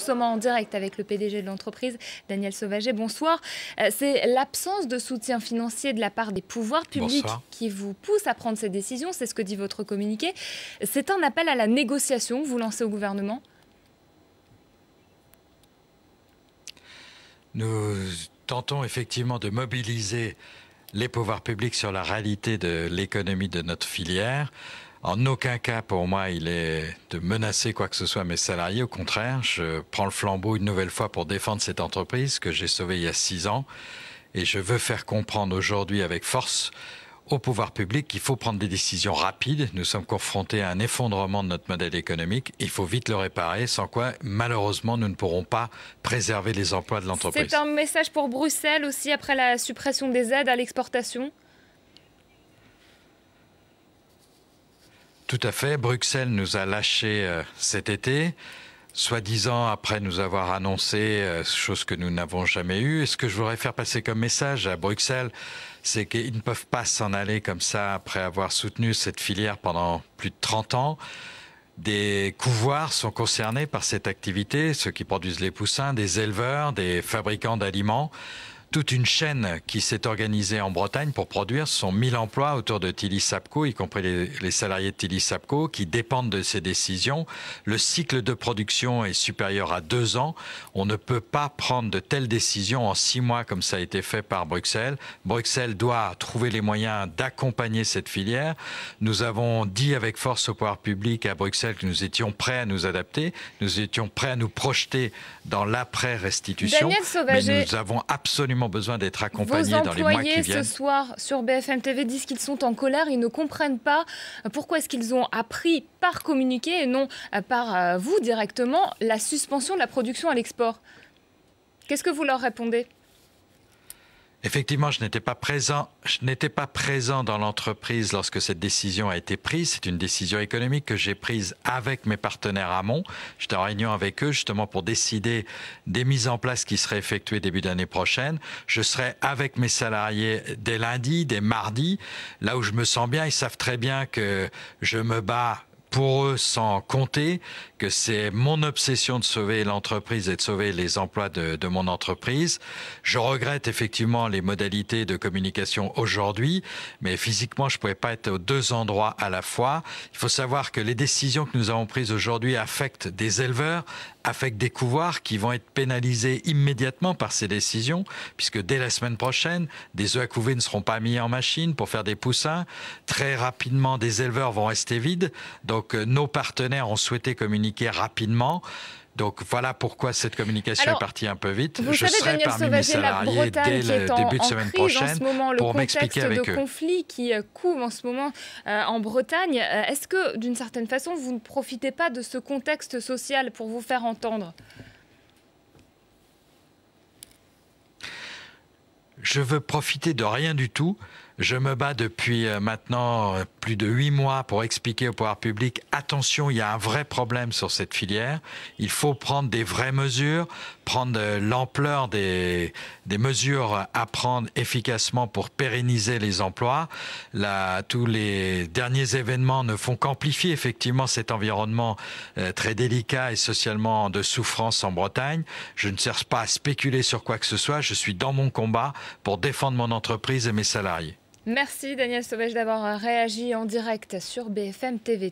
sommes en direct avec le PDG de l'entreprise, Daniel Sauvaget. Bonsoir. C'est l'absence de soutien financier de la part des pouvoirs publics qui vous pousse à prendre ces décisions, c'est ce que dit votre communiqué. C'est un appel à la négociation que vous lancez au gouvernement? Nous tentons effectivement de mobiliser les pouvoirs publics sur la réalité de l'économie de notre filière. En aucun cas, pour moi, il est de menacer quoi que ce soit mes salariés. Au contraire, je prends le flambeau une nouvelle fois pour défendre cette entreprise que j'ai sauvée il y a 6 ans. Et je veux faire comprendre aujourd'hui avec force au pouvoir public qu'il faut prendre des décisions rapides. Nous sommes confrontés à un effondrement de notre modèle économique. Il faut vite le réparer, sans quoi, malheureusement, nous ne pourrons pas préserver les emplois de l'entreprise. C'est un message pour Bruxelles aussi, après la suppression des aides à l'exportation? Tout à fait. Bruxelles nous a lâchés cet été, soi-disant après nous avoir annoncé, chose que nous n'avons jamais eue. Et ce que je voudrais faire passer comme message à Bruxelles, c'est qu'ils ne peuvent pas s'en aller comme ça après avoir soutenu cette filière pendant plus de 30 ans. Des couvoirs sont concernés par cette activité, ceux qui produisent les poussins, des éleveurs, des fabricants d'aliments. Toute une chaîne qui s'est organisée en Bretagne pour produire. Ce sont 1000 emplois autour de Tilly Sapco, y compris les salariés de Tilly Sapco, qui dépendent de ces décisions. Le cycle de production est supérieur à 2 ans. On ne peut pas prendre de telles décisions en 6 mois comme ça a été fait par Bruxelles. Bruxelles doit trouver les moyens d'accompagner cette filière. Nous avons dit avec force au pouvoir public à Bruxelles que nous étions prêts à nous adapter. Nous étions prêts à nous projeter dans l'après-restitution. Mais nous avons absolument besoin d'être accompagnés dans les mois qui viennent. Vos employés ce soir sur BFM TV disent qu'ils sont en colère, ils ne comprennent pas pourquoi est-ce qu'ils ont appris par communiqué et non par vous directement la suspension de la production à l'export. Qu'est-ce que vous leur répondez ? Effectivement, je n'étais pas présent dans l'entreprise lorsque cette décision a été prise. C'est une décision économique que j'ai prise avec mes partenaires amont. J'étais en réunion avec eux justement pour décider des mises en place qui seraient effectuées début d'année prochaine. Je serai avec mes salariés dès lundi, dès mardi, là où je me sens bien. Ils savent très bien que je me bats pour eux sans compter, que c'est mon obsession de sauver l'entreprise et de sauver les emplois de mon entreprise. Je regrette effectivement les modalités de communication aujourd'hui, mais physiquement, je ne pouvais pas être aux 2 endroits à la fois. Il faut savoir que les décisions que nous avons prises aujourd'hui affectent des éleveurs, affectent des couvoirs qui vont être pénalisés immédiatement par ces décisions, puisque dès la semaine prochaine, des œufs à couver ne seront pas mis en machine pour faire des poussins. Très rapidement, des éleveurs vont rester vides. Donc, nos partenaires ont souhaité communiquer rapidement. Donc voilà pourquoi cette communication est partie un peu vite. Je serai parmi mes salariés dès le début de semaine prochaine pour m'expliquer avec eux. Le contexte de conflit qui couve en ce moment en Bretagne, est-ce que d'une certaine façon vous ne profitez pas de ce contexte social pour vous faire entendre ? Je veux profiter de rien du tout. Je me bats depuis maintenant plus de 8 mois pour expliquer au pouvoir public, attention, il y a un vrai problème sur cette filière. Il faut prendre des vraies mesures, prendre l'ampleur des mesures à prendre efficacement pour pérenniser les emplois. Là, tous les derniers événements ne font qu'amplifier effectivement cet environnement très délicat et socialement de souffrance en Bretagne. Je ne cherche pas à spéculer sur quoi que ce soit. Je suis dans mon combat pour défendre mon entreprise et mes salariés. Merci Daniel Sauvaget d'avoir réagi en direct sur BFM TV.